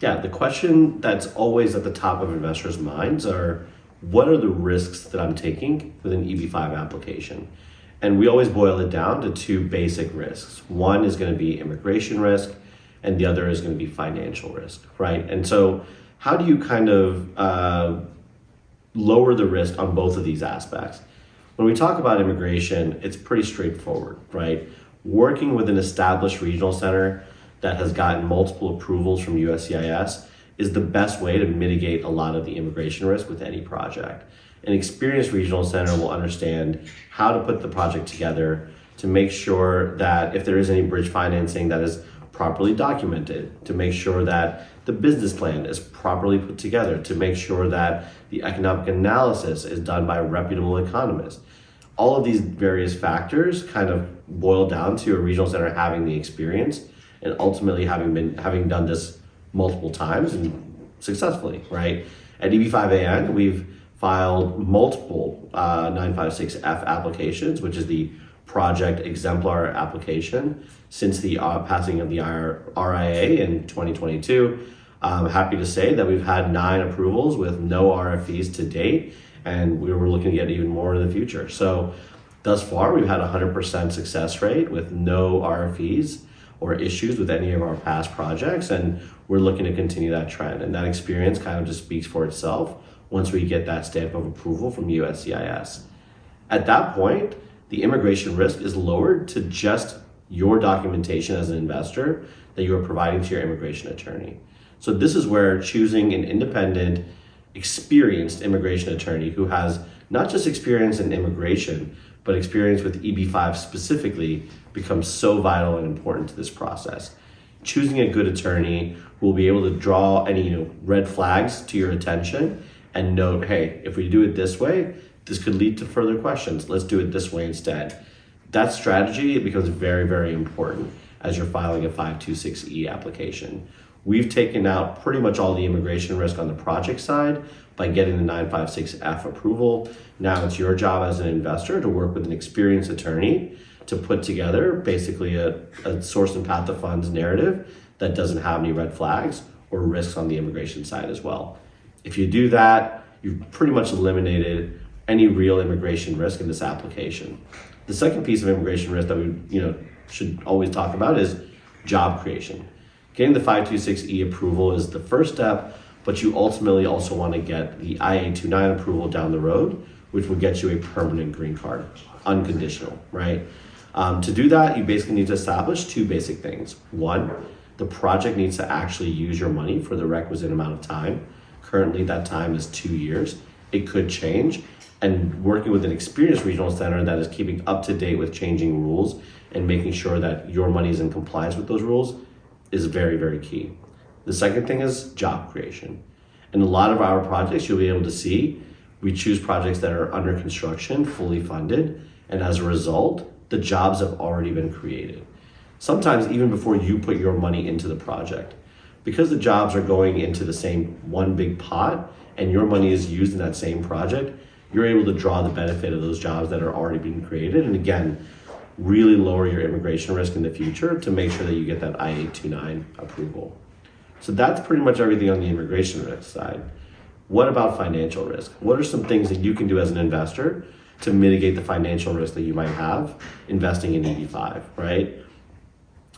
Yeah, the question that's always at the top of investors' minds are, what are the risks that I'm taking with an EB5 application? And we always boil it down to two basic risks. One is going to be immigration risk, and the other is going to be financial risk, right? And so how do you kind of lower the risk on both of these aspects? When we talk about immigration, it's pretty straightforward, right? Working with an established regional center that has gotten multiple approvals from USCIS is the best way to mitigate a lot of the immigration risk with any project. An experienced regional center will understand how to put the project together to make sure that if there is any bridge financing, that is properly documented, to make sure that the business plan is properly put together, to make sure that the economic analysis is done by a reputable economist. All of these various factors kind of boil down to a regional center having the experience and ultimately having done this multiple times and successfully, right? At EB5AN, we've filed multiple 956F applications, which is the project exemplar application since the passing of the RIA in 2022. I'm happy to say that we've had 9 approvals with no RFEs to date, and we were looking to get even more in the future. So thus far, we've had a 100% success rate with no RFEs or issues with any of our past projects, and we're looking to continue that trend. And that experience kind of just speaks for itself once we get that stamp of approval from USCIS. At that point, the immigration risk is lowered to just your documentation as an investor that you are providing to your immigration attorney. So this is where choosing an independent, experienced immigration attorney who has not just experience in immigration, but experience with EB5 specifically becomes so vital and important to this process. Choosing a good attorney who will be able to draw any red flags to your attention and note, hey, if we do it this way, this could lead to further questions. Let's do it this way instead. That strategy, it becomes very, very important as you're filing a 526E application. We've taken out pretty much all the immigration risk on the project side by getting the 956F approval. Now it's your job as an investor to work with an experienced attorney to put together basically a source and path of funds narrative that doesn't have any red flags or risks on the immigration side as well. If you do that, you've pretty much eliminated any real immigration risk in this application. The second piece of immigration risk that we should always talk about is job creation. Getting the 526E approval is the first step, but you ultimately also want to get the IA-29 approval down the road, which will get you a permanent green card, unconditional, right? To do that, you basically need to establish 2 basic things. 1, the project needs to actually use your money for the requisite amount of time. Currently, that time is 2 years. It could change. And working with an experienced regional center that is keeping up to date with changing rules and making sure that your money is in compliance with those rules is very, very key. The second thing is job creation. In a lot of our projects, you'll be able to see we choose projects that are under construction, fully funded, and as a result, the jobs have already been created. Sometimes even before you put your money into the project. Because the jobs are going into the same one big pot and your money is used in that same project, you're able to draw the benefit of those jobs that are already being created. And again, really lower your immigration risk in the future to make sure that you get that IA-29 approval. So that's pretty much everything on the immigration risk side. What about financial risk? What are some things that you can do as an investor to mitigate the financial risk that you might have investing in EB5, right?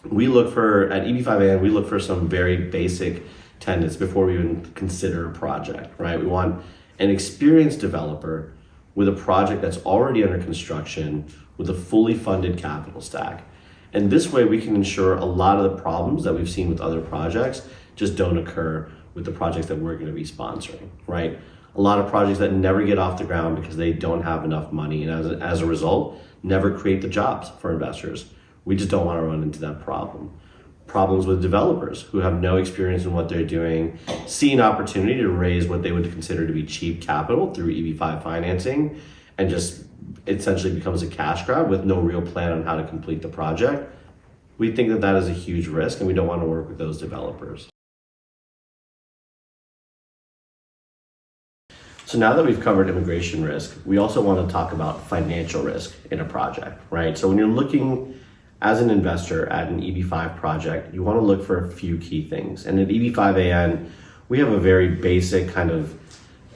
At EB5AN, we look for some very basic tenets before we even consider a project, right? We want an experienced developer with a project that's already under construction with a fully funded capital stack. And this way we can ensure a lot of the problems that we've seen with other projects just don't occur with the projects that we're going to be sponsoring, right? A lot of projects that never get off the ground because they don't have enough money and as a result, never create the jobs for investors. We just don't want to run into that problem. Problems with developers who have no experience in what they're doing, see an opportunity to raise what they would consider to be cheap capital through EB5 financing, and just essentially becomes a cash grab with no real plan on how to complete the project. We think that that is a huge risk and we don't want to work with those developers. So now that we've covered immigration risk, we also want to talk about financial risk in a project, right? So when you're looking as an investor at an EB5 project, you want to look for a few key things. And at EB5AN, we have a very basic kind of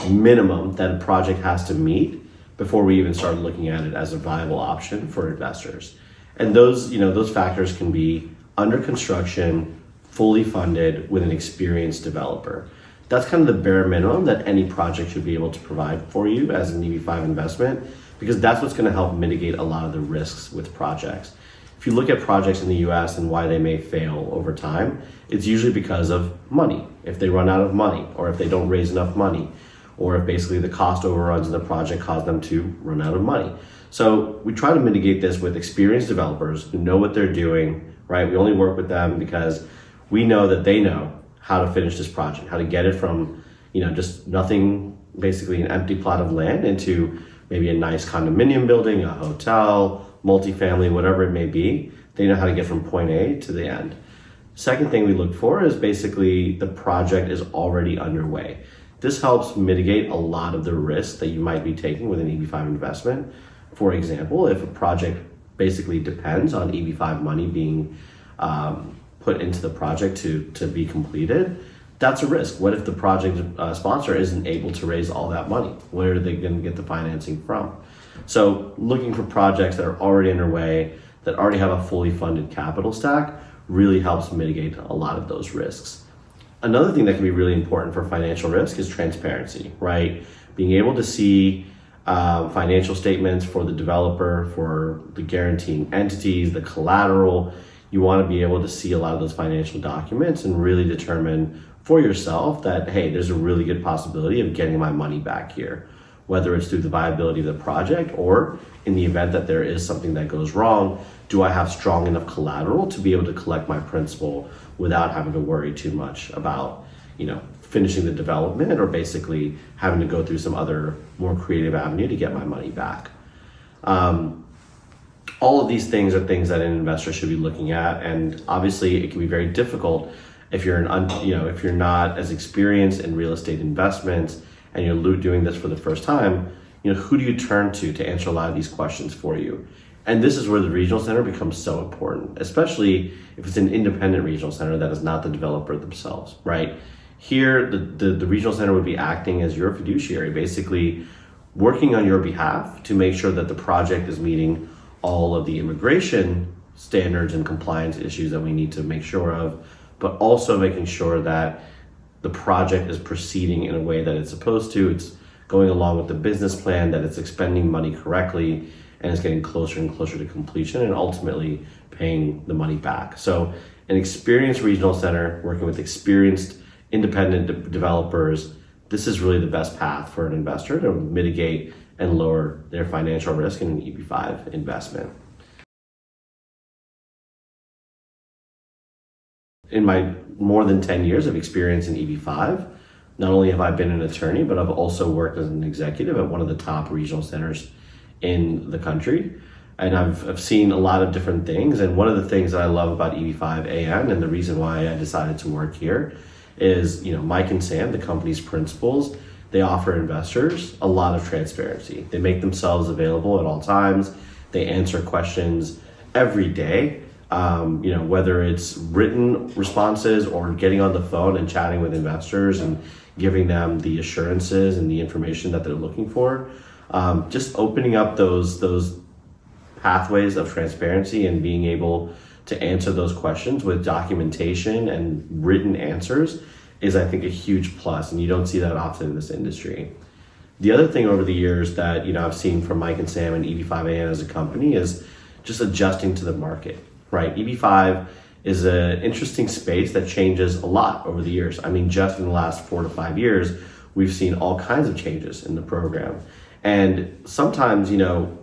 minimum that a project has to meet before we even start looking at it as a viable option for investors. And those factors can be under construction, fully funded with an experienced developer. That's kind of the bare minimum that any project should be able to provide for you as an EB5 investment, because that's what's going to help mitigate a lot of the risks with projects. If you look at projects in the US and why they may fail over time, it's usually because of money. If they run out of money, or if they don't raise enough money, or if basically the cost overruns in the project cause them to run out of money. So we try to mitigate this with experienced developers who know what they're doing, right? We only work with them because we know that they know how to finish this project, how to get it from, just nothing, basically an empty plot of land, into maybe a nice condominium building, a hotel, multifamily, whatever it may be. They know how to get from point A to the end. Second thing we look for is basically the project is already underway. This helps mitigate a lot of the risk that you might be taking with an EB5 investment. For example, if a project basically depends on EB5 money being put into the project to be completed, that's a risk. What if the project sponsor isn't able to raise all that money? Where are they going to get the financing from? So looking for projects that are already underway, that already have a fully funded capital stack, really helps mitigate a lot of those risks. Another thing that can be really important for financial risk is transparency, right? Being able to see financial statements for the developer, for the guaranteeing entities, the collateral. You want to be able to see a lot of those financial documents and really determine for yourself that, hey, there's a really good possibility of getting my money back here, whether it's through the viability of the project or in the event that there is something that goes wrong, do I have strong enough collateral to be able to collect my principal without having to worry too much about, finishing the development or basically having to go through some other more creative avenue to get my money back. All of these things are things that an investor should be looking at, and obviously it can be very difficult if you're if you're not as experienced in real estate investments and you're doing this for the first time. Who do you turn to answer a lot of these questions for you? And this is where the regional center becomes so important, especially if it's an independent regional center that is not the developer themselves, right? Here, the regional center would be acting as your fiduciary, basically working on your behalf to make sure that the project is meeting all of the immigration standards and compliance issues that we need to make sure of, but also making sure that the project is proceeding in a way that it's supposed to. It's going along with the business plan, that it's expending money correctly, and it's getting closer and closer to completion and ultimately paying the money back. So an experienced regional center working with experienced independent developers, this is really the best path for an investor to mitigate and lower their financial risk in an EB5 investment. In my more than 10 years of experience in EB5, not only have I been an attorney, but I've also worked as an executive at one of the top regional centers in the country. And I've seen a lot of different things. And one of the things that I love about EB5AN and the reason why I decided to work here is, Mike and Sam, the company's principals, they offer investors a lot of transparency. They make themselves available at all times. They answer questions every day. Whether it's written responses or getting on the phone and chatting with investors and giving them the assurances and the information that they're looking for. Just opening up those pathways of transparency and being able to answer those questions with documentation and written answers is, I think, a huge plus, and you don't see that often in this industry. The other thing over the years that I've seen from Mike and Sam and EB5AN as a company is just adjusting to the market, right? EB5 is an interesting space that changes a lot over the years. I mean, just in the last 4 to 5 years, we've seen all kinds of changes in the program. And sometimes,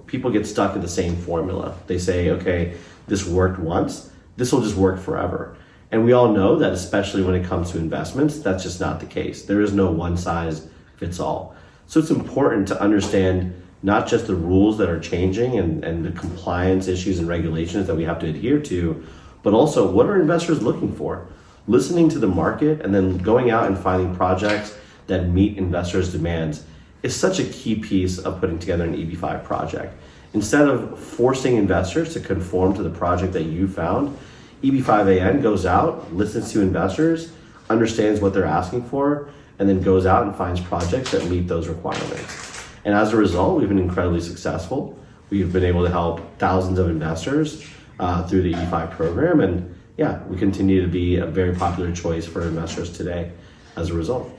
people get stuck in the same formula. They say, okay, this worked once, this will just work forever. And we all know that, especially when it comes to investments, that's just not the case. There is no one size fits all. So it's important to understand not just the rules that are changing and the compliance issues and regulations that we have to adhere to, but also what are investors looking for? Listening to the market and then going out and finding projects that meet investors' demands is such a key piece of putting together an EB5 project. Instead of forcing investors to conform to the project that you found, EB5AN goes out, listens to investors, understands what they're asking for, and then goes out and finds projects that meet those requirements. And as a result, we've been incredibly successful. We've been able to help thousands of investors through the EB5 program. And yeah, we continue to be a very popular choice for investors today as a result.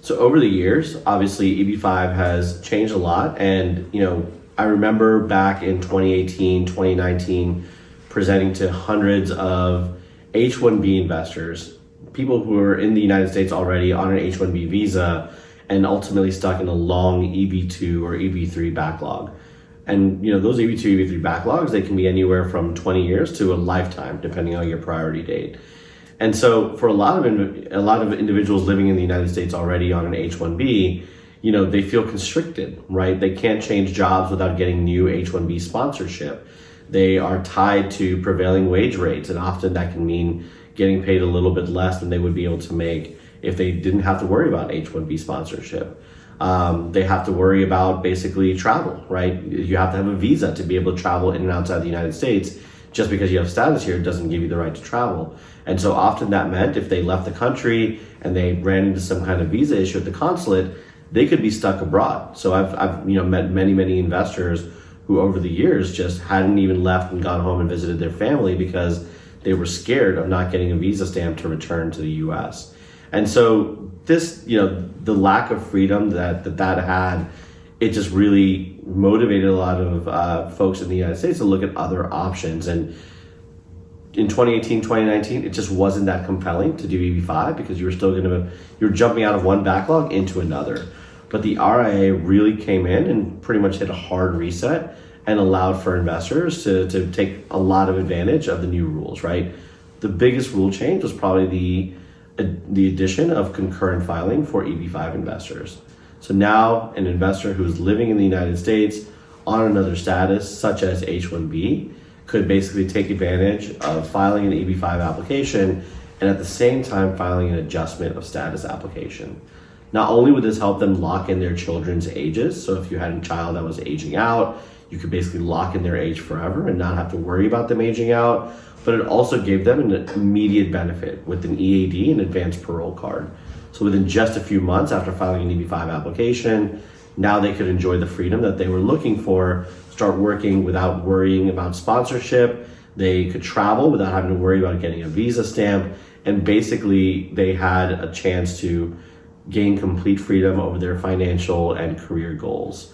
So over the years, obviously EB5 has changed a lot. And, I remember back in 2018, 2019, presenting to hundreds of H-1B investors, people who are in the United States already on an H-1B visa and ultimately stuck in a long EB2 or EB3 backlog. And those EB2, EB3 backlogs, they can be anywhere from 20 years to a lifetime, depending on your priority date. And so for a lot of individuals living in the United States already on an H-1B, they feel constricted, right? They can't change jobs without getting new H-1B sponsorship. They are tied to prevailing wage rates, and often that can mean getting paid a little bit less than they would be able to make if they didn't have to worry about H-1B sponsorship. They have to worry about basically travel, right? You have to have a visa to be able to travel in and outside the United States. Just because you have status here doesn't give you the right to travel. And so often that meant if they left the country and they ran into some kind of visa issue at the consulate, they could be stuck abroad. So I've met many investors who over the years just hadn't even left and gone home and visited their family because they were scared of not getting a visa stamp to return to the US. And so this, the lack of freedom that had, it just really motivated a lot of folks in the United States to look at other options. And in 2018, 2019, it just wasn't that compelling to do EB5 because you're jumping out of one backlog into another. But the RIA really came in and pretty much hit a hard reset and allowed for investors to take a lot of advantage of the new rules, right? The biggest rule change was probably the addition of concurrent filing for EB5 investors. So now an investor who's living in the United States on another status, such as H-1B, could basically take advantage of filing an EB5 application and at the same time filing an adjustment of status application. Not only would this help them lock in their children's ages, so if you had a child that was aging out, you could basically lock in their age forever and not have to worry about them aging out, but it also gave them an immediate benefit with an EAD, an advanced parole card. So within just a few months after filing an EB5 application, now they could enjoy the freedom that they were looking for, start working without worrying about sponsorship. They could travel without having to worry about getting a visa stamp. And basically they had a chance to gain complete freedom over their financial and career goals.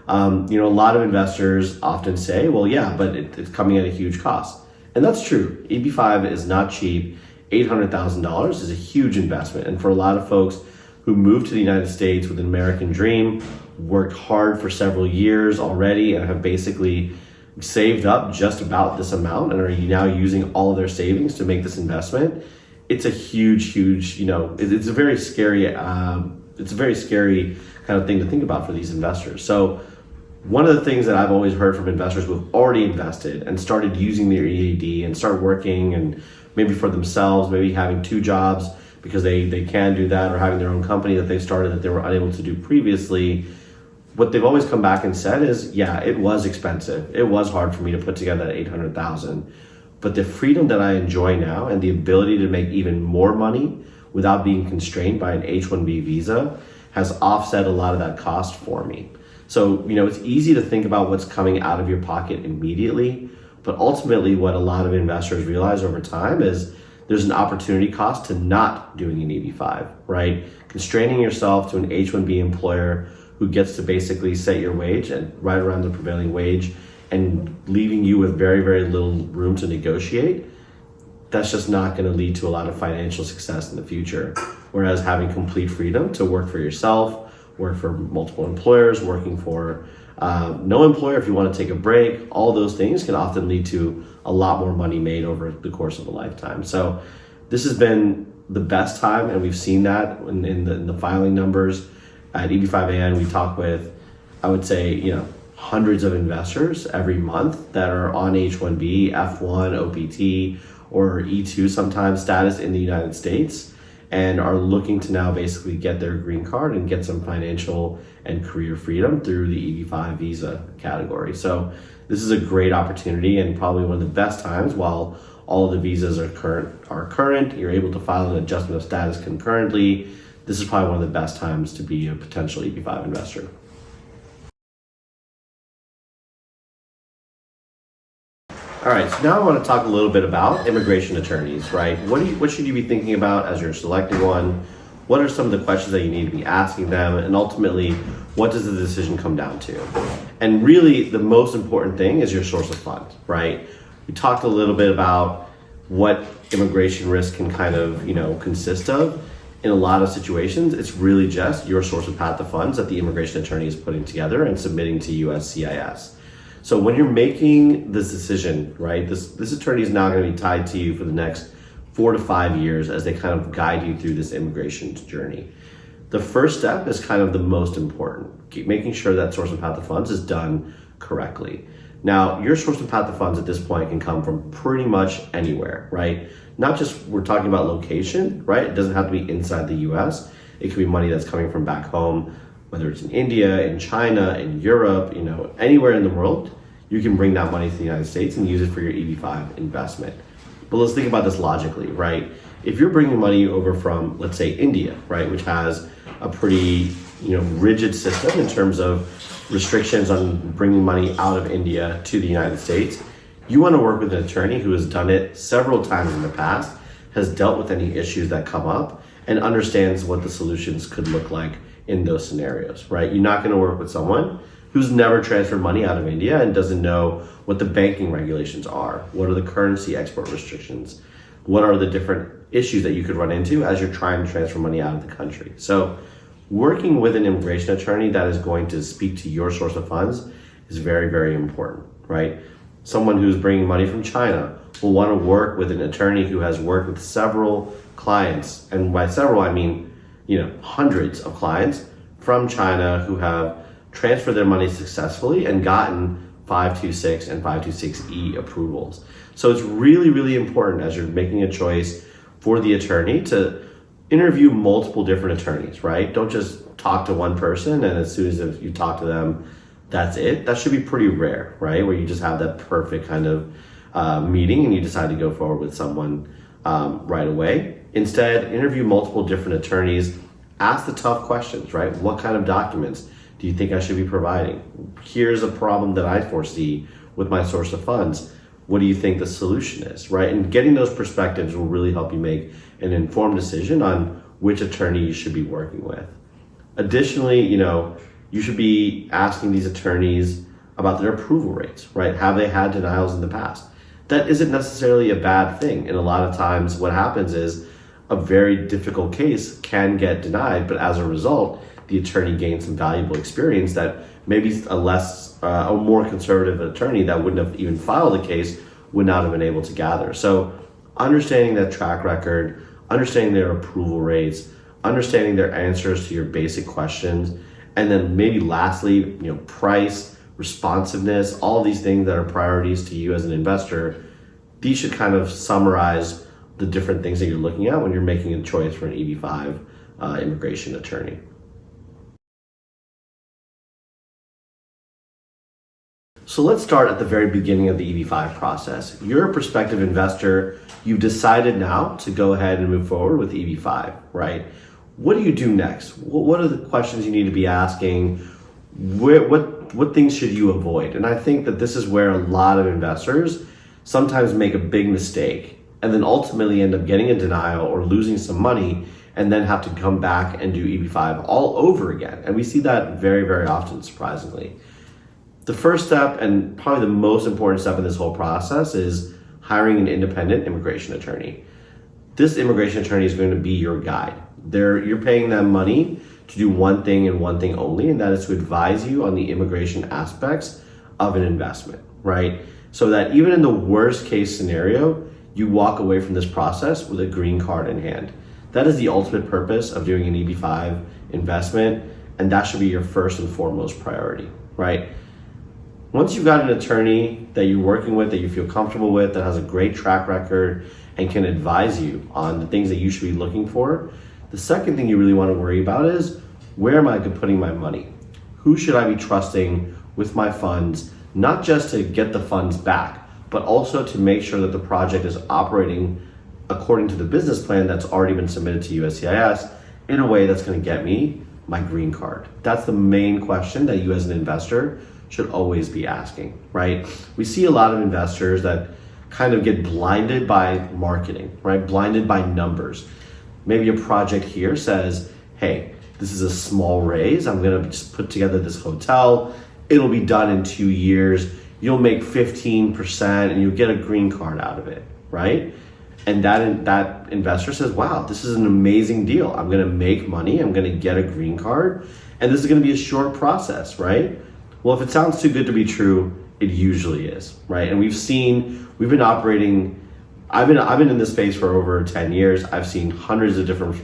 A lot of investors often say, well, yeah, but it's coming at a huge cost. And that's true. EB5 is not cheap. $800,000 is a huge investment. And for a lot of folks who moved to the United States with an American dream, worked hard for several years already and have basically saved up just about this amount and are now using all of their savings to make this investment, it's a huge, it's a very scary kind of thing to think about for these investors. So one of the things that I've always heard from investors who have already invested and started using their EAD and start working and maybe for themselves, maybe having two jobs because they can do that, or having their own company that they started that they were unable to do previously, what they've always come back and said is, yeah, it was expensive. It was hard for me to put together that $800,000. But the freedom that I enjoy now and the ability to make even more money without being constrained by an H-1B visa has offset a lot of that cost for me. So, it's easy to think about what's coming out of your pocket immediately, but ultimately what a lot of investors realize over time is there's an opportunity cost to not doing an EB5, right? Constraining yourself to an H-1B employer who gets to basically set your wage and right around the prevailing wage and leaving you with very, very little room to negotiate, that's just not going to lead to a lot of financial success in the future. Whereas having complete freedom to work for yourself, work for multiple employers, working for no employer if you want to take a break, all those things can often lead to a lot more money made over the course of a lifetime. So this has been the best time, and we've seen that in the filing numbers. At EB5AN, we talk with, I would say, hundreds of investors every month that are on H-1B, F1, OPT, or E2 sometimes status in the United States. and are looking to now basically get their green card and get some financial and career freedom through the EB5 visa category. So this is a great opportunity and probably one of the best times while all of the visas are current. You're able to file an adjustment of status concurrently. This is probably one of the best times to be a potential EB5 investor. All right, so now I want to talk a little bit about immigration attorneys, right? What should you be thinking about as you're selecting one? What are some of the questions that you need to be asking them? And ultimately, what does the decision come down to? And really, the most important thing is your source of funds, right? We talked a little bit about what immigration risk can kind of, consist of. In a lot of situations, it's really just your source of path of funds that the immigration attorney is putting together and submitting to USCIS. So when you're making this decision, right, this attorney is now going to be tied to you for the next 4 to 5 years as they kind of guide you through this immigration journey. The first step is kind of the most important. Keep making sure that source of path of funds is done correctly. Now, your source of path of funds at this point can come from pretty much anywhere, right? Not just we're talking about location, right? It doesn't have to be inside the US. It could be money that's coming from back home, whether it's in India, in China, in Europe, anywhere in the world, you can bring that money to the United States and use it for your EB5 investment. But let's think about this logically, right? If you're bringing money over from, let's say, India, right, which has a pretty, rigid system in terms of restrictions on bringing money out of India to the United States, you want to work with an attorney who has done it several times in the past, has dealt with any issues that come up, and understands what the solutions could look like in those scenarios, right? You're not going to work with someone who's never transferred money out of India and doesn't know what the banking regulations are. What are the currency export restrictions? What are the different issues that you could run into as you're trying to transfer money out of the country? So working with an immigration attorney that is going to speak to your source of funds is very, very important, right? Someone who's bringing money from China will want to work with an attorney who has worked with several clients, and by several I mean hundreds of clients from China who have transferred their money successfully and gotten 526 and 526E approvals. So it's really, really important as you're making a choice for the attorney to interview multiple different attorneys, right? Don't just talk to one person and as soon as you talk to them, that's it. That should be pretty rare, right? Where you just have that perfect kind of meeting and you decide to go forward with someone right away. Instead, interview multiple different attorneys, ask the tough questions, right? What kind of documents do you think I should be providing? Here's a problem that I foresee with my source of funds. What do you think the solution is, right? And getting those perspectives will really help you make an informed decision on which attorney you should be working with. Additionally, you should be asking these attorneys about their approval rates, right? Have they had denials in the past? That isn't necessarily a bad thing. And a lot of times what happens is a very difficult case can get denied, but as a result, the attorney gains some valuable experience that maybe a more conservative attorney that wouldn't have even filed the case would not have been able to gather. So understanding that track record, understanding their approval rates, understanding their answers to your basic questions, and then maybe lastly, price, responsiveness, all these things that are priorities to you as an investor, these should kind of summarize the different things that you're looking at when you're making a choice for an EB5 immigration attorney. So let's start at the very beginning of the EB5 process. You're a prospective investor. You've decided now to go ahead and move forward with EB5, right? What do you do next? What are the questions you need to be asking? What things should you avoid? And I think that this is where a lot of investors sometimes make a big mistake and then ultimately end up getting a denial or losing some money and then have to come back and do EB5 all over again. And we see that very, very often, surprisingly. The first step, and probably the most important step in this whole process, is hiring an independent immigration attorney. This immigration attorney is going to be your guide. You're paying them money to do one thing and one thing only, and that is to advise you on the immigration aspects of an investment, right? So that even in the worst case scenario, you walk away from this process with a green card in hand. That is the ultimate purpose of doing an EB5 investment, and that should be your first and foremost priority, right? Once you've got an attorney that you're working with, that you feel comfortable with, that has a great track record, and can advise you on the things that you should be looking for. The second thing you really want to worry about is, where am I putting my money? Who should I be trusting with my funds, not just to get the funds back, but also to make sure that the project is operating according to the business plan that's already been submitted to USCIS in a way that's going to get me my green card. That's the main question that you as an investor should always be asking, right? We see a lot of investors that kind of get blinded by marketing, right? Blinded by numbers. Maybe a project here says, hey, this is a small raise. I'm going to just put together this hotel. It'll be done in 2 years. You'll make 15% and you'll get a green card out of it, right? And that investor says, wow, this is an amazing deal. I'm going to make money. I'm going to get a green card. And this is going to be a short process, right? Well, if it sounds too good to be true, it usually is, right? And we've been operating, I've been in this space for over 10 years. I've seen hundreds of different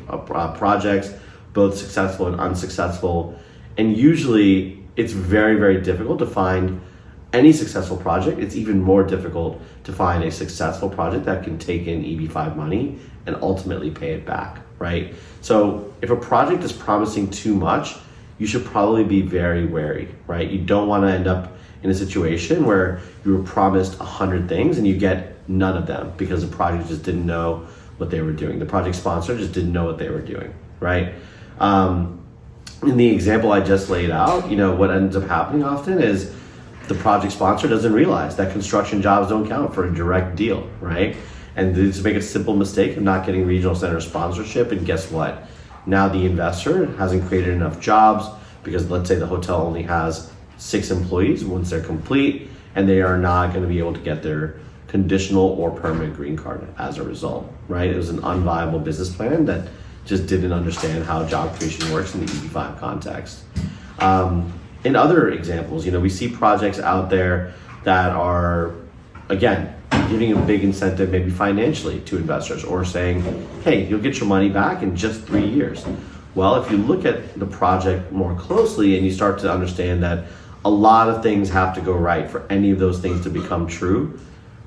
projects, both successful and unsuccessful. And usually it's very, very difficult to find any successful project. It's even more difficult to find a successful project that can take in EB5 money and ultimately pay it back, right? So if a project is promising too much, you should probably be very wary, right? You don't want to end up in a situation where you were promised 100 things and you get none of them because the project just didn't know what they were doing. The project sponsor just didn't know what they were doing, right? In the example I just laid out, what ends up happening often is the project sponsor doesn't realize that construction jobs don't count for a direct deal, right? And they just make a simple mistake of not getting regional center sponsorship, and guess what? Now the investor hasn't created enough jobs because let's say the hotel only has 6 employees once they're complete, and they are not going to be able to get their conditional or permanent green card as a result, right? It was an unviable business plan that just didn't understand how job creation works in the EB5 context. In other examples, we see projects out there that are, again, giving a big incentive maybe financially to investors, or saying, hey, you'll get your money back in just 3 years. Well, if you look at the project more closely and you start to understand that a lot of things have to go right for any of those things to become true,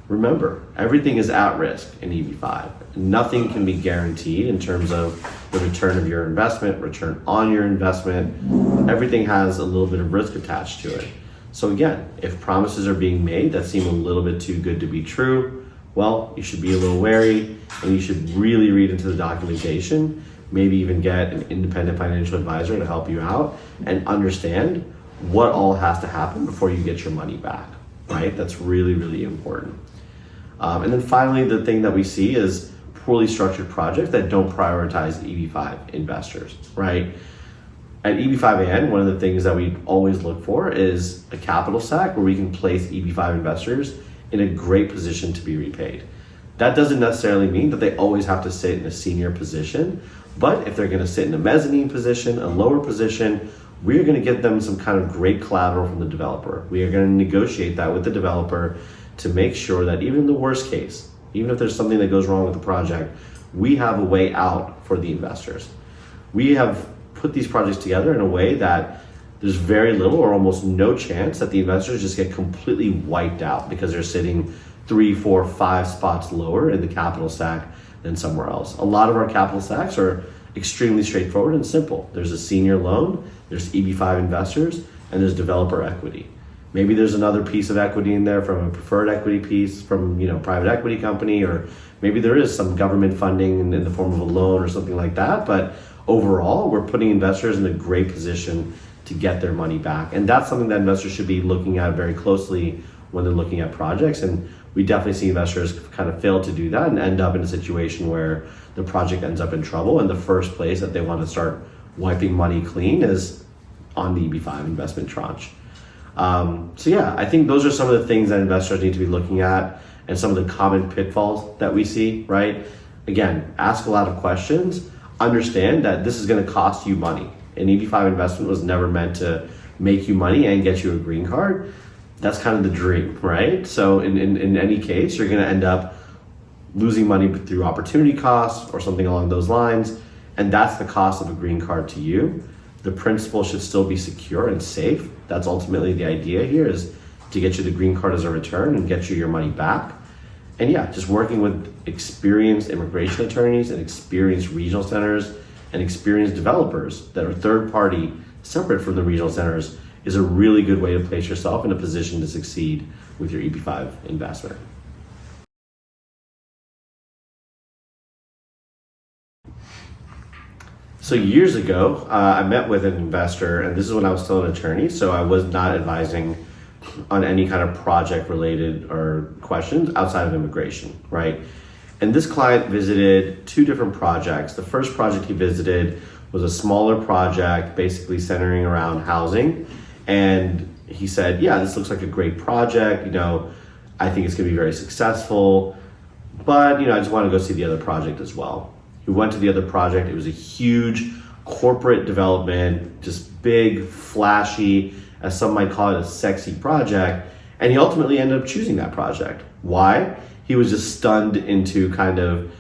remember, everything is at risk in EB5. Nothing can be guaranteed in terms of the return of your investment, return on your investment. Everything has a little bit of risk attached to it. So again, if promises are being made that seem a little bit too good to be true, well, you should be a little wary, and you should really read into the documentation, maybe even get an independent financial advisor to help you out and understand what all has to happen before you get your money back, right? That's really, really important. And then finally, the thing that we see is poorly structured projects that don't prioritize EB5 investors, right? At EB5AN, one of the things that we always look for is a capital stack where we can place EB5 investors in a great position to be repaid. That doesn't necessarily mean that they always have to sit in a senior position, but if they're going to sit in a mezzanine position, a lower position, we're going to get them some kind of great collateral from the developer. We are going to negotiate that with the developer to make sure that even in the worst case, even if there's something that goes wrong with the project, we have a way out for the investors. We have put these projects together in a way that there's very little or almost no chance that the investors just get completely wiped out because they're sitting 3, 4, 5 spots lower in the capital stack than somewhere else. A lot of our capital stacks are extremely straightforward and simple. There's a senior loan, there's EB5 investors, and there's developer equity. Maybe there's another piece of equity in there from a preferred equity piece from private equity company, or maybe there is some government funding in the form of a loan or something like that. But overall, we're putting investors in a great position to get their money back. And that's something that investors should be looking at very closely when they're looking at projects. And we definitely see investors kind of fail to do that and end up in a situation where the project ends up in trouble, and the first place that they want to start wiping money clean is on the EB5 investment tranche. So yeah, I think those are some of the things that investors need to be looking at, and some of the common pitfalls that we see, right? Again, ask a lot of questions, understand that this is going to cost you money. An EB5 investment was never meant to make you money and get you a green card. That's kind of the dream, right? So in any case, you're going to end up losing money through opportunity costs or something along those lines, and that's the cost of a green card to you. The principal should still be secure and safe. That's ultimately the idea here, is to get you the green card as a return and get you your money back. And yeah, just working with experienced immigration attorneys and experienced regional centers and experienced developers that are third party, separate from the regional centers, is a really good way to place yourself in a position to succeed with your EB5 investment. So years ago, I met with an investor, and this is when I was still an attorney, so I was not advising on any kind of project related or questions outside of immigration, right? And this client visited two different projects. The first project he visited was a smaller project, basically centering around housing. And he said, yeah, this looks like a great project. I think it's gonna be very successful, but I just want to go see the other project as well. We went to the other project. It was a huge corporate development, just big, flashy, as some might call it, a sexy project. And he ultimately ended up choosing that project. Why? He was just stunned into kind of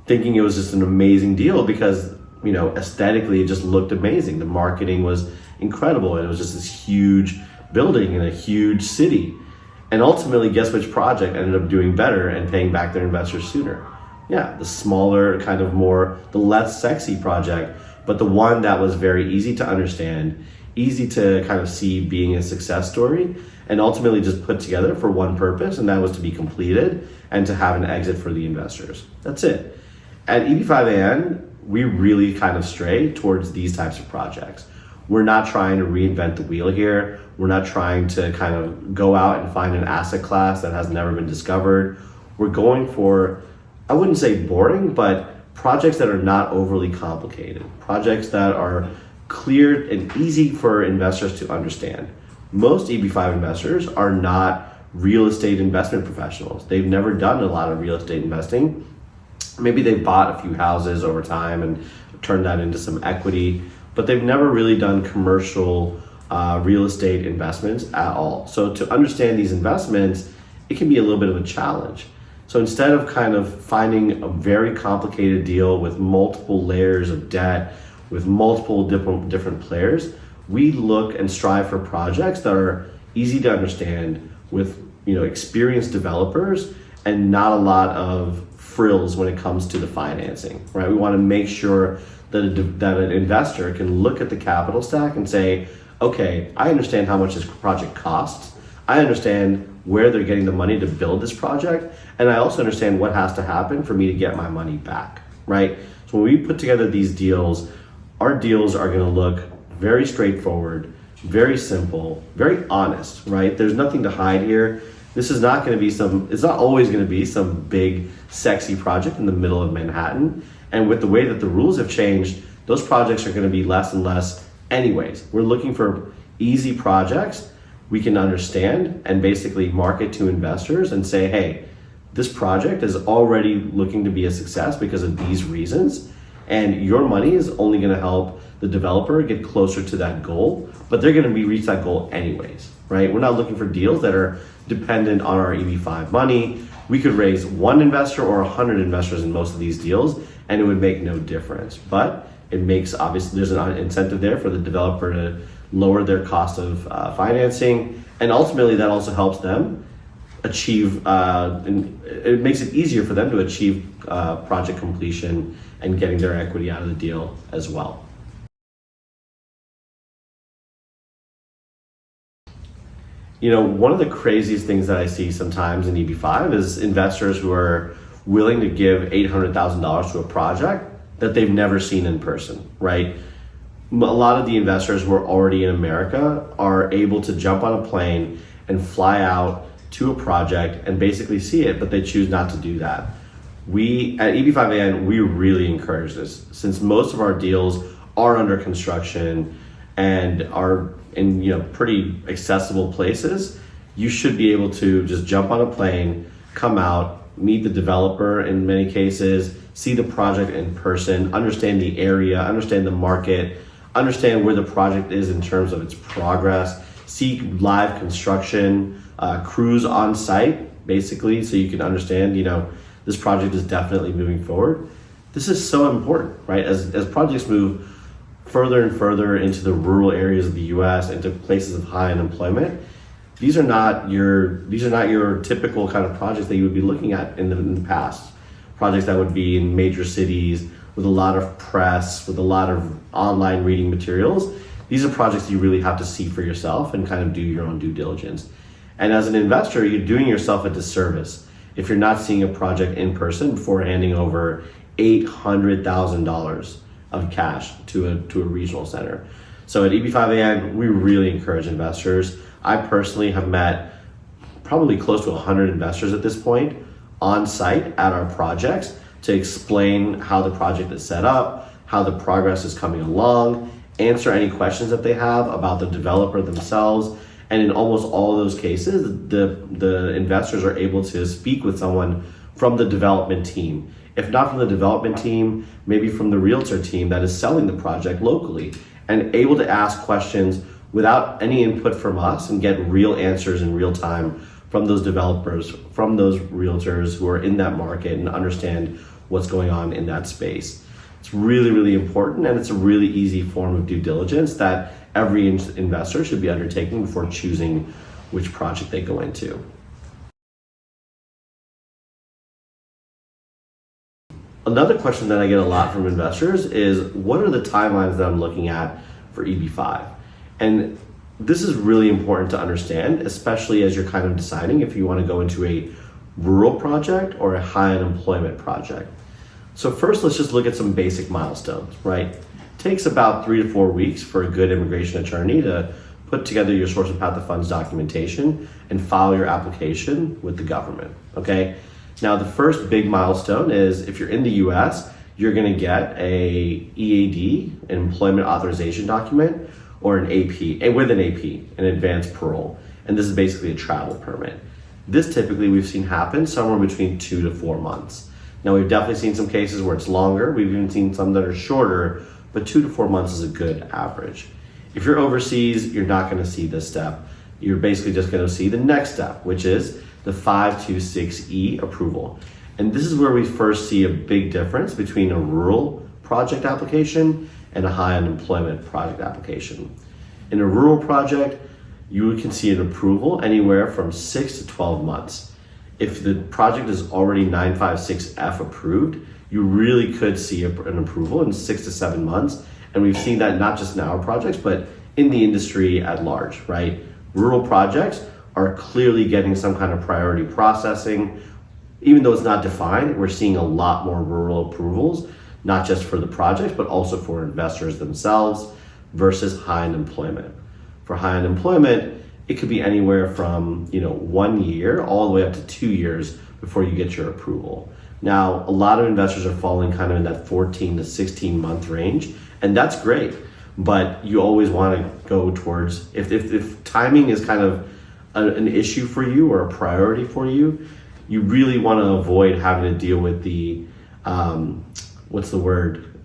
thinking it was just an amazing deal because, aesthetically it just looked amazing. The marketing was incredible. And it was just this huge building in a huge city. And ultimately, guess which project ended up doing better and paying back their investors sooner? Yeah, the smaller, kind of more, the less sexy project, but the one that was very easy to understand, easy to kind of see being a success story, and ultimately just put together for one purpose, and that was to be completed and to have an exit for the investors. That's it. At EB5AN, we really kind of stray towards these types of projects. We're not trying to reinvent the wheel here. We're not trying to kind of go out and find an asset class that has never been discovered. We're going for, I wouldn't say boring, but projects that are not overly complicated, projects that are clear and easy for investors to understand. Most EB5 investors are not real estate investment professionals. They've never done a lot of real estate investing. Maybe they've bought a few houses over time and turned that into some equity, but they've never really done commercial real estate investments at all. So to understand these investments, it can be a little bit of a challenge. So instead of kind of finding a very complicated deal with multiple layers of debt, with multiple different players, we look and strive for projects that are easy to understand with experienced developers and not a lot of frills when it comes to the financing, right? We want to make sure that an investor can look at the capital stack and say, okay, I understand how much this project costs. I understand where they're getting the money to build this project, and I also understand what has to happen for me to get my money back, right? So when we put together these deals, our deals are going to look very straightforward, very simple, very honest, right? There's nothing to hide here. This is not going to be it's not always going to be some big, sexy project in the middle of Manhattan. And with the way that the rules have changed, those projects are going to be less and less anyways. We're looking for easy projects we can understand and basically market to investors and say, hey, this project is already looking to be a success because of these reasons. And your money is only going to help the developer get closer to that goal, but they're going to reach that goal anyways, right? We're not looking for deals that are dependent on our EB5 money. We could raise one investor or 100 investors in most of these deals, and it would make no difference. But it makes, obviously, there's an incentive there for the developer to lower their cost of financing, and ultimately that also helps them achieve, and it makes it easier for them to achieve project completion and getting their equity out of the deal as well. One of the craziest things that I see sometimes in EB5 is investors who are willing to give $800,000 to a project that they've never seen in person, right? A lot of the investors who are already in America are able to jump on a plane and fly out to a project and basically see it, but they choose not to do that. We at EB5AN, we really encourage this. Since most of our deals are under construction and are in pretty accessible places, you should be able to just jump on a plane, come out, meet the developer in many cases, see the project in person, understand the area, understand the market, understand where the project is in terms of its progress, see live construction, crews on site, basically, so you can understand, this project is definitely moving forward. This is so important, right? As projects move further and further into the rural areas of the US, into places of high unemployment, these are not your typical kind of projects that you would be looking at in the past. Projects that would be in major cities with a lot of press, with a lot of online reading materials. These are projects you really have to see for yourself and kind of do your own due diligence. And as an investor, you're doing yourself a disservice if you're not seeing a project in person before handing over $800,000 of cash to a regional center. So at EB5AN, we really encourage investors. I personally have met probably close to 100 investors at this point on site at our projects to explain how the project is set up, how the progress is coming along, answer any questions that they have about the developer themselves. And in almost all of those cases, the investors are able to speak with someone from the development team. If not from the development team, maybe from the realtor team that is selling the project locally, and able to ask questions without any input from us and get real answers in real time from those developers, from those realtors who are in that market and understand what's going on in that space. It's really, really important, and it's a really easy form of due diligence that every investor should be undertaking before choosing which project they go into. Another question that I get a lot from investors is, what are the timelines that I'm looking at for EB5? And this is really important to understand, especially as you're kind of deciding if you want to go into a rural project or a high unemployment project. So first, let's just look at some basic milestones, right? It takes about 3 to 4 weeks for a good immigration attorney to put together your source of path of funds documentation and file your application with the government, okay? Now, the first big milestone is if you're in the US, you're gonna get a EAD, an employment authorization document, or an AP, with an AP, an advanced parole. And this is basically a travel permit. This typically we've seen happen somewhere between 2 to 4 months. Now, we've definitely seen some cases where it's longer. We've even seen some that are shorter, but 2 to 4 months is a good average. If you're overseas, you're not gonna see this step. You're basically just gonna see the next step, which is the 526E approval. And this is where we first see a big difference between a rural project application and a high unemployment project application. In a rural project, you can see an approval anywhere from 6 to 12 months. If the project is already 956F approved, you really could see an approval in 6 to 7 months. And we've seen that not just in our projects, but in the industry at large, right? Rural projects are clearly getting some kind of priority processing. Even though it's not defined, we're seeing a lot more rural approvals, not just for the projects, but also for investors themselves versus high unemployment. For high unemployment, it could be anywhere from 1 year all the way up to 2 years before you get your approval. Now, a lot of investors are falling kind of in that 14 to 16 month range, and that's great. But you always want to go towards, if timing is kind of an issue for you or a priority for you, you really want to avoid having to deal with the, what's the word?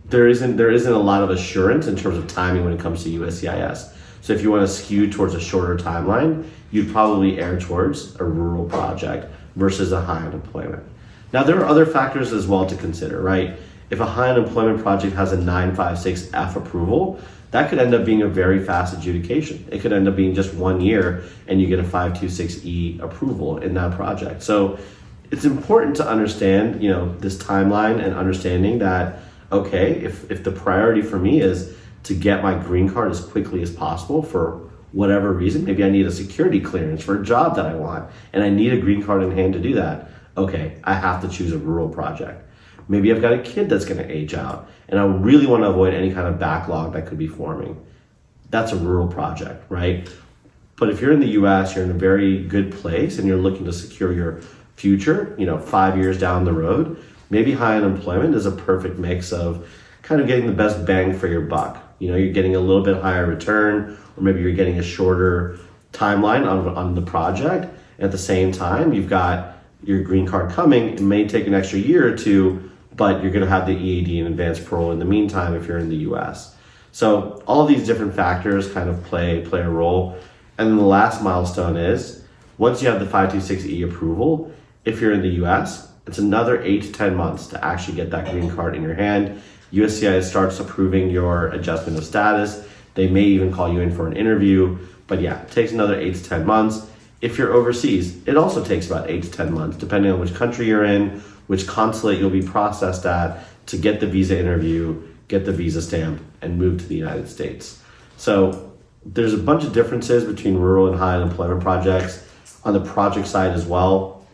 There isn't a lot of assurance in terms of timing when it comes to USCIS. So if you want to skew towards a shorter timeline, you'd probably err towards a rural project versus a high unemployment. Now, there are other factors as well to consider, right? If a high unemployment project has a 956F approval, that could end up being a very fast adjudication. It could end up being just 1 year and you get a 526E approval in that project. So it's important to understand, this timeline and understanding that, okay, if the priority for me is to get my green card as quickly as possible for whatever reason, maybe I need a security clearance for a job that I want and I need a green card in hand to do that, okay, I have to choose a rural project. Maybe I've got a kid that's gonna age out and I really wanna avoid any kind of backlog that could be forming. That's a rural project, right? But if you're in the US, you're in a very good place and you're looking to secure your future, 5 years down the road, maybe high unemployment is a perfect mix of kind of getting the best bang for your buck. You're getting a little bit higher return, or maybe you're getting a shorter timeline on the project. At the same time, you've got your green card coming. It may take an extra year or two, but you're gonna have the EAD and advanced parole in the meantime if you're in the US. So all these different factors kind of play a role. And then the last milestone is, once you have the 526E approval, if you're in the US, it's another 8 to 10 months to actually get that green card in your hand. USCIS starts approving your adjustment of status. They may even call you in for an interview, But yeah, it takes another 8 to 10 months. If you're overseas, it also takes about 8 to 10 months, depending on which country you're in, which consulate you'll be processed at to get the visa interview, get the visa stamp, and move to the United States. So there's a bunch of differences between rural and high unemployment projects. On the project side as well,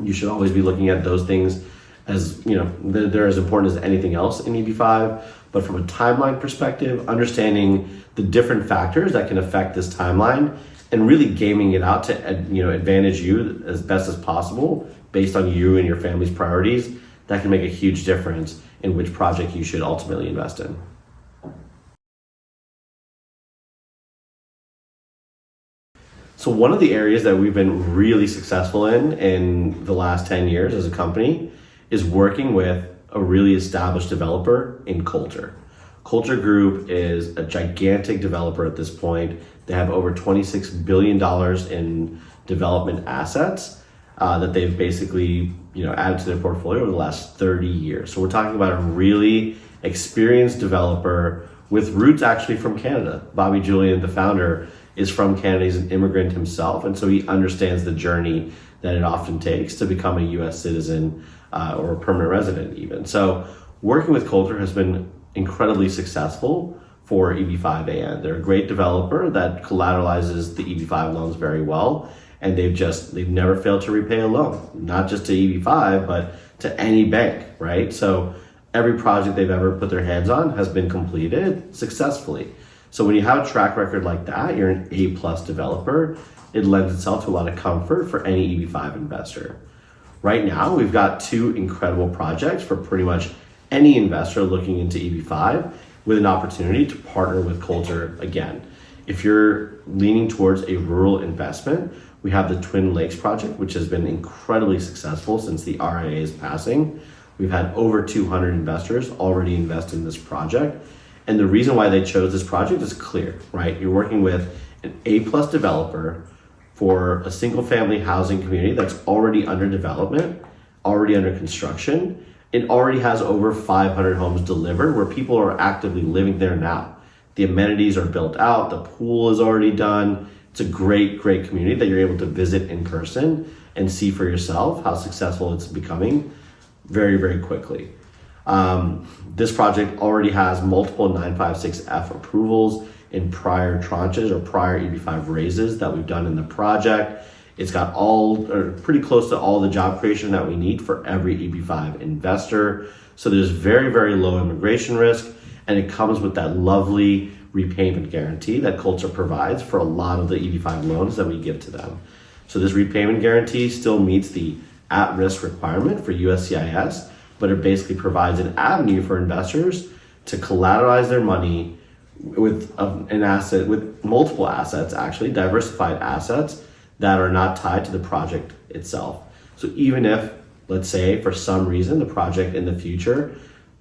you should always be looking at those things as, they're as important as anything else in EB5. But from a timeline perspective, understanding the different factors that can affect this timeline and really gaming it out to advantage you as best as possible based on you and your family's priorities, that can make a huge difference in which project you should ultimately invest in. So one of the areas that we've been really successful in the last 10 years as a company is working with a really established developer in Coulter. Coulter Group is a gigantic developer at this point. They have over $26 billion in development assets that they've basically added to their portfolio over the last 30 years. So we're talking about a really experienced developer with roots actually from Canada. Bobby Julian, the founder, is from Canada. He's an immigrant himself, and so he understands the journey that it often takes to become a US citizen or a permanent resident even. So working with Coulter has been incredibly successful for EB5AN. They're a great developer that collateralizes the EB5 loans very well, and they've never failed to repay a loan, not just to EB5, but to any bank, right? So every project they've ever put their hands on has been completed successfully. So when you have a track record like that, you're an A+ developer, it lends itself to a lot of comfort for any EB5 investor. Right now, we've got 2 incredible projects for pretty much any investor looking into EB5 with an opportunity to partner with Coulter again. If you're leaning towards a rural investment, we have the Twin Lakes project, which has been incredibly successful since the RIA's passing. We've had over 200 investors already invest in this project. And the reason why they chose this project is clear, right? You're working with an A+ developer for a single family housing community that's already under development, already under construction. It already has over 500 homes delivered where people are actively living there now. The amenities are built out, the pool is already done. It's a great, great community that you're able to visit in person and see for yourself how successful it's becoming very, very quickly. This project already has multiple 956F approvals in prior tranches or prior EB5 raises that we've done in the project. It's got pretty close to all the job creation that we need for every EB5 investor. So there's very, very low immigration risk, and it comes with that lovely repayment guarantee that Coulter provides for a lot of the EB5 loans that we give to them. So this repayment guarantee still meets the at-risk requirement for USCIS, but it basically provides an avenue for investors to collateralize their money with an asset, with multiple assets, actually diversified assets that are not tied to the project itself. So even if, let's say, for some reason, the project in the future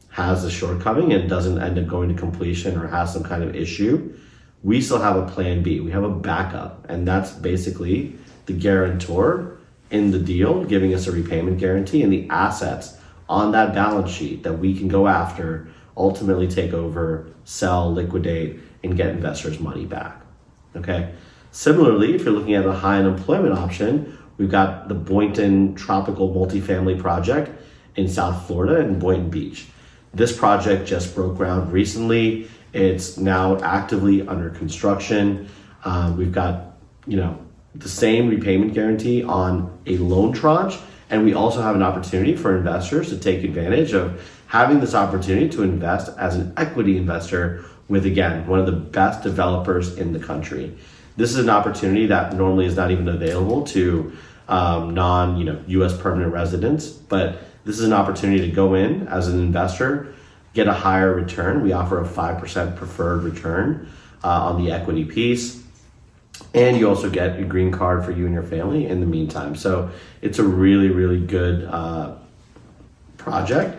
has a shortcoming and doesn't end up going to completion or has some kind of issue, we still have a plan B. We have a backup, and that's basically the guarantor in the deal giving us a repayment guarantee and the assets on that balance sheet that we can go after, ultimately take over, sell, liquidate, and get investors' money back, okay? Similarly, if you're looking at a high unemployment option, we've got the Boynton Tropical Multifamily Project in South Florida in Boynton Beach. This project just broke ground recently. It's now actively under construction. We've got, the same repayment guarantee on a loan tranche, and we also have an opportunity for investors to take advantage of having this opportunity to invest as an equity investor with, again, one of the best developers in the country. This is an opportunity that normally is not even available to non-US permanent residents, but this is an opportunity to go in as an investor, get a higher return. We offer a 5% preferred return on the equity piece. And you also get a green card for you and your family in the meantime. So it's a really, really good project,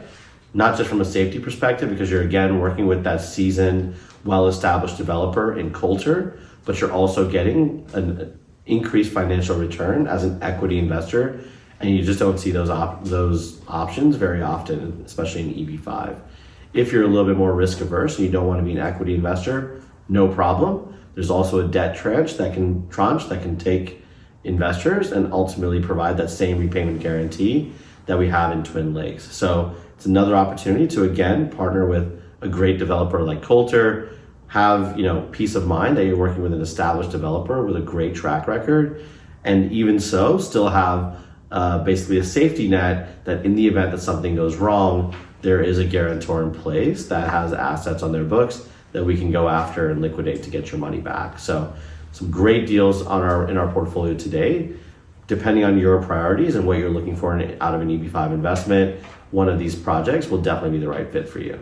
not just from a safety perspective, because you're, again, working with that seasoned, well-established developer in Coulter, but you're also getting an increased financial return as an equity investor, and you just don't see those options very often, especially in EB5. If you're a little bit more risk averse and you don't want to be an equity investor, no problem. There's also a debt tranche that can take investors and ultimately provide that same repayment guarantee that we have in Twin Lakes. So it's another opportunity to again partner with a great developer like Coulter, have peace of mind that you're working with an established developer with a great track record, and even so still have basically a safety net that in the event that something goes wrong, there is a guarantor in place that has assets on their books that we can go after and liquidate to get your money back. So some great deals in our portfolio today. Depending on your priorities and what you're looking for out of an EB5 investment, one of these projects will definitely be the right fit for you.